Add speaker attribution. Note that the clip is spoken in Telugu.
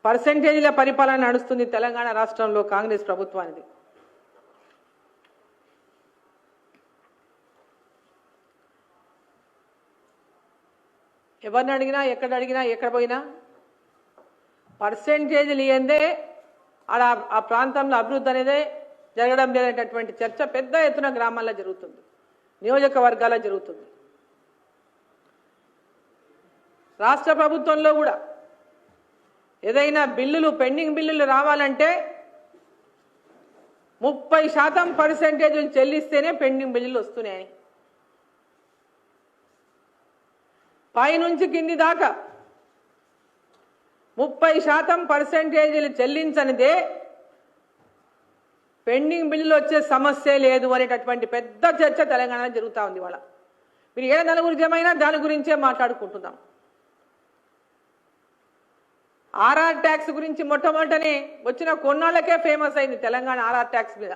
Speaker 1: పర్సెంటేజీల పరిపాలన నడుస్తుంది తెలంగాణ రాష్ట్రంలో కాంగ్రెస్ ప్రభుత్వానికి. ఎవరిని అడిగినా ఎక్కడ పోయినా పర్సెంటేజీలు ఇయ్యందే ఆ ప్రాంతంలో అభివృద్ధి అనేదే జరగడం లేదనేటటువంటి చర్చ పెద్ద ఎత్తున గ్రామాల్లో జరుగుతుంది, నియోజకవర్గాల్లో జరుగుతుంది. రాష్ట్ర ప్రభుత్వంలో కూడా ఏదైనా బిల్లులు పెండింగ్ బిల్లులు రావాలంటే 30% పర్సెంటేజీలు చెల్లిస్తేనే పెండింగ్ బిల్లులు వస్తున్నాయి. పైనుంచి కింది దాకా 30% పర్సెంటేజీలు చెల్లించనిదే పెండింగ్ బిల్లులు వచ్చే సమస్య లేదు అనేటటువంటి పెద్ద చర్చ తెలంగాణలో జరుగుతూ ఉంది. ఇవాళ మీరు ఏ నలుగురు జమైనా దాని గురించే మాట్లాడుకుంటున్నాం. ఆర్ఆర్ ట్యాక్స్ గురించి మొట్టమొదటనే వచ్చిన కొన్నాళ్ళకే ఫేమస్ అయింది తెలంగాణ ఆర్ఆర్ ట్యాక్స్ మీద.